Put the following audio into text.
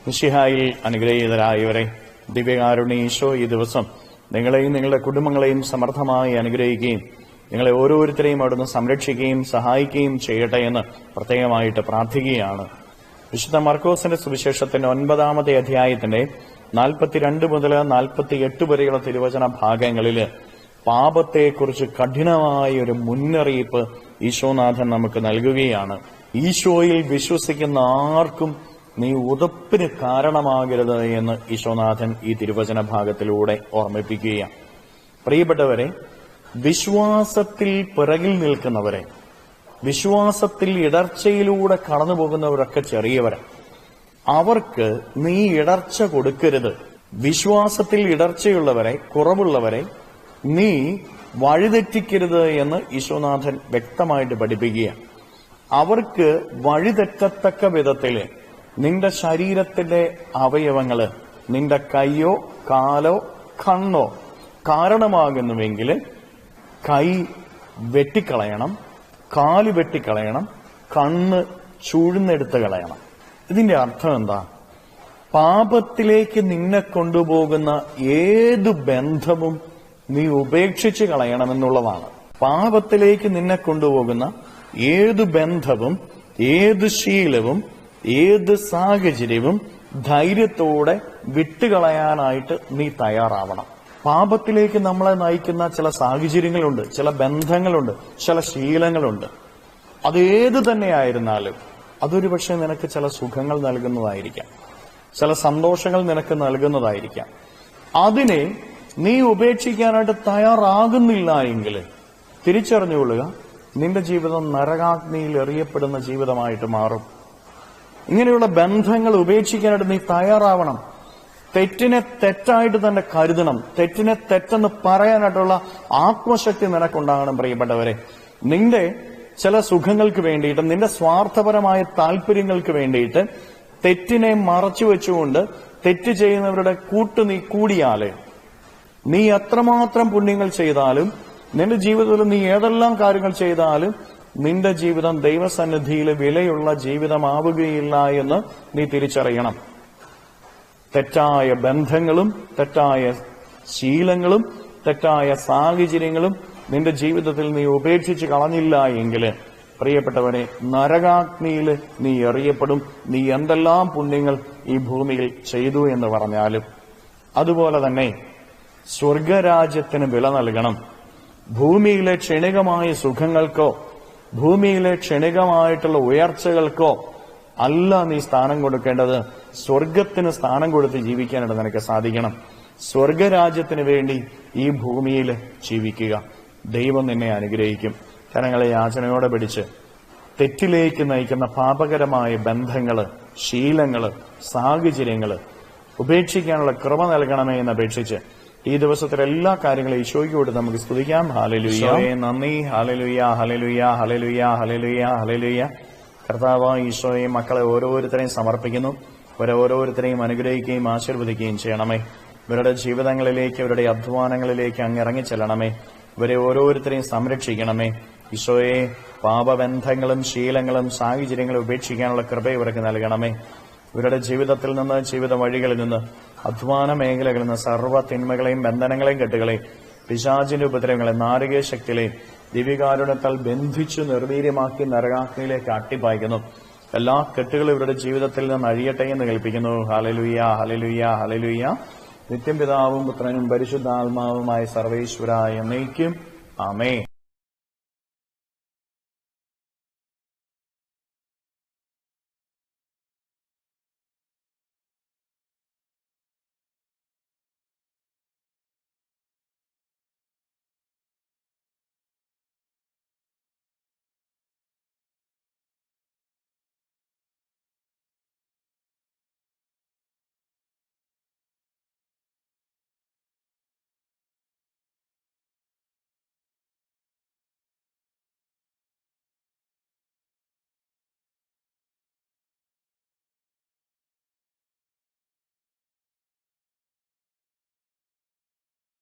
മിശിഹായിൽ അനുഗ്രഹീതരായവരെ, ദിവ്യകാരുണ്യ ഈശോ ഈ ദിവസം നിങ്ങളെയും നിങ്ങളുടെ കുടുംബങ്ങളെയും സമർത്ഥമായി അനുഗ്രഹിക്കുകയും നിങ്ങളെ ഓരോരുത്തരെയും അവിടുന്ന് സംരക്ഷിക്കുകയും സഹായിക്കുകയും ചെയ്യട്ടെ എന്ന് പ്രത്യേകമായിട്ട് പ്രാർത്ഥിക്കുകയാണ്. വിശുദ്ധ മർക്കോസിന്റെ സുവിശേഷത്തിന്റെ 9-ാമത്തെ അധ്യായത്തിന്റെ 42 മുതൽ 48 വരെയുള്ള തിരുവചന ഭാഗങ്ങളില് പാപത്തെക്കുറിച്ച് കഠിനമായ ഒരു മുന്നറിയിപ്പ് ഈശോനാഥൻ നമുക്ക് നൽകുകയാണ്. ഈശോയിൽ വിശ്വസിക്കുന്ന ആർക്കും നീ ഉതപ്പിന് കാരണമാകരുത് എന്ന് ഈശോനാഥൻ ഈ തിരുവചന ഭാഗത്തിലൂടെ ഓർമ്മിപ്പിക്കുകയാണ്. പ്രിയപ്പെട്ടവരെ, വിശ്വാസത്തിൽ പിറകിൽ നിൽക്കുന്നവരെ, വിശ്വാസത്തിൽ ഇടർച്ചയിലൂടെ കടന്നു പോകുന്നവരൊക്കെ ചെറിയവരാണ്. അവർക്ക് നീ ഇടർച്ച കൊടുക്കരുത്. വിശ്വാസത്തിൽ ഇടർച്ചയുള്ളവരെ, കുറവുള്ളവരെ നീ വഴിതെറ്റിക്കരുത് എന്ന് ഈശോനാഥൻ വ്യക്തമായിട്ട് പഠിപ്പിക്കുകയാണ്. അവർക്ക് വഴിതെറ്റത്തക്ക വിധത്തില് നിന്റെ ശരീരത്തിന്റെ അവയവങ്ങള്, നിന്റെ കൈയോ കാലോ കണ്ണോ കാരണമാകുന്നുവെങ്കിൽ കൈ വെട്ടിക്കളയണം, കാല് വെട്ടിക്കളയണം, കണ്ണ് ചൂഴ്ന്നെടുത്ത് കളയണം. ഇതിന്റെ അർത്ഥം എന്താ? പാപത്തിലേക്ക് നിന്നെ കൊണ്ടുപോകുന്ന ഏത് ബന്ധവും നീ ഉപേക്ഷിച്ച് കളയണമെന്നുള്ളതാണ്. പാപത്തിലേക്ക് നിന്നെ കൊണ്ടുപോകുന്ന ഏത് ബന്ധവും, ഏത് ശീലവും, ഏത് സാഹചര്യവും ധൈര്യത്തോടെ വിട്ടുകളയാനായിട്ട് നീ തയ്യാറാവണം. പാപത്തിലേക്ക് നമ്മളെ നയിക്കുന്ന ചില സാഹചര്യങ്ങളുണ്ട്, ചില ബന്ധങ്ങളുണ്ട്, ചില ശീലങ്ങളുണ്ട്. അതേത് തന്നെയായിരുന്നാലും അതൊരു പക്ഷെ നിനക്ക് ചില സുഖങ്ങൾ നൽകുന്നതായിരിക്കാം, ചില സന്തോഷങ്ങൾ നിനക്ക് നൽകുന്നതായിരിക്കാം. അതിനെ നീ ഉപേക്ഷിക്കാനായിട്ട് തയ്യാറാകുന്നില്ല എങ്കിൽ തിരിച്ചറിഞ്ഞുകൊള്ളുക, നിന്റെ ജീവിതം നരകാഗ്നിയിൽ എറിയപ്പെടുന്ന ജീവിതമായിട്ട് മാറും. ഇങ്ങനെയുള്ള ബന്ധങ്ങൾ ഉപേക്ഷിക്കാനായിട്ട് നീ തയ്യാറാവണം. തെറ്റിനെ തെറ്റായിട്ട് തന്നെ കരുതണം. തെറ്റിനെ തെറ്റെന്ന് പറയാനായിട്ടുള്ള ആത്മശക്തി നിനക്കുണ്ടാകണം. പ്രിയപ്പെട്ടവരെ, നിന്റെ ചില സുഖങ്ങൾക്ക് വേണ്ടിയിട്ട്, നിന്റെ സ്വാർത്ഥപരമായ താല്പര്യങ്ങൾക്ക് വേണ്ടിയിട്ട് തെറ്റിനെ മറച്ചു വെച്ചുകൊണ്ട് തെറ്റ് ചെയ്യുന്നവരുടെ നീ കൂടിയാല്, നീ എത്രമാത്രം പുണ്യങ്ങൾ ചെയ്താലും, നിന്റെ ജീവിതത്തിൽ നീ ഏതെല്ലാം കാര്യങ്ങൾ ചെയ്താലും നിന്റെ ജീവിതം ദൈവസന്നിധിയിൽ വിലയുള്ള ജീവിതമാവുകയില്ല എന്ന് നീ തിരിച്ചറിയണം. തെറ്റായ ബന്ധങ്ങളും തെറ്റായ ശീലങ്ങളും തെറ്റായ സാഹചര്യങ്ങളും നിന്റെ ജീവിതത്തിൽ നീ ഉപേക്ഷിച്ച് കളഞ്ഞില്ല എങ്കിൽ പ്രിയപ്പെട്ടവനെ, നരകാഗ്നിയിൽ നീ എറിയപ്പെടും. നീ എന്തെല്ലാം പുണ്യങ്ങൾ ഈ ഭൂമിയിൽ ചെയ്തു എന്ന് പറഞ്ഞാലും. അതുപോലെ തന്നെ സ്വർഗരാജ്യത്തിന് വില നൽകണം. ഭൂമിയിലെ ക്ഷണികമായ സുഖങ്ങൾക്കോ ഭൂമിയിലെ ക്ഷണികമായിട്ടുള്ള ഉയർച്ചകൾക്കോ അല്ല നീ സ്ഥാനം കൊടുക്കേണ്ടത്. സ്വർഗത്തിന് സ്ഥാനം കൊടുത്ത് ജീവിക്കാനായിട്ട് നിനക്ക് സാധിക്കണം. സ്വർഗരാജ്യത്തിന് വേണ്ടി ഈ ഭൂമിയിൽ ജീവിക്കുക. ദൈവം നിന്നെ അനുഗ്രഹിക്കും. കരങ്ങളെ യാചനയോടെ പിടിച്ച് തെറ്റിലേക്ക് നയിക്കുന്ന പാപകരമായ ബന്ധങ്ങള്, ശീലങ്ങള്, സാഹചര്യങ്ങള് ഉപേക്ഷിക്കാനുള്ള കൃപ നൽകണമേ എന്ന് അപേക്ഷിച്ച് ഈ ദിവസത്തിലെ എല്ലാ കാര്യങ്ങളും ഈശോയ്ക്കോട് നമുക്ക് സ്തുതിക്കാം. ഹല്ലേലൂയ, നന്ദി. Hallelujah, hallelujah, hallelujah, hallelujah, hallelujah. കർത്താവായ ഈശോയെ, മക്കളെ ഓരോരുത്തരെയും സമർപ്പിക്കുന്നു. ഇവരെ ഓരോരുത്തരെയും അനുഗ്രഹിക്കുകയും ആശീർവദിക്കുകയും ചെയ്യണമേ. ഇവരുടെ ജീവിതങ്ങളിലേക്ക്, ഇവരുടെ അധ്വാനങ്ങളിലേക്ക് അങ്ങ് ഇറങ്ങിച്ചെല്ലണമേ. ഇവരെ ഓരോരുത്തരെയും സംരക്ഷിക്കണമേ. ഈശോയെ, പാപബന്ധങ്ങളും ശീലങ്ങളും സാഹചര്യങ്ങളും ഉപേക്ഷിക്കാനുള്ള കൃപ ഇവർക്ക് നൽകണമേ. ഇവരുടെ ജീവിതത്തിൽ നിന്ന്, ജീവിത വഴികളിൽ നിന്ന്, അധ്വാന മേഖലകളിൽ നിന്ന് സർവ്വ തിന്മകളെയും ബന്ധനങ്ങളെയും കെട്ടുകളെയും പിശാചിന്റെ ഉപദ്രവങ്ങളെ നാരകീയ ശക്തിയിലെയും ദിവ്യകാരുണ്യത്താൽ ബന്ധിച്ചു നിർവീര്യമാക്കി നരകാഗ്നിയിലേക്ക് അട്ടിപ്പായിക്കുന്നു. എല്ലാ കെട്ടുകളും ഇവരുടെ ജീവിതത്തിൽ നിന്ന് അഴിയട്ടെ എന്ന് കൽപ്പിക്കുന്നു. Hallelujah, hallelujah, hallelujah. നിത്യം പിതാവും പുത്രനും പരിശുദ്ധാത്മാവുമായ സർവേശ്വരായ എന്നേക്കും ആമേൻ.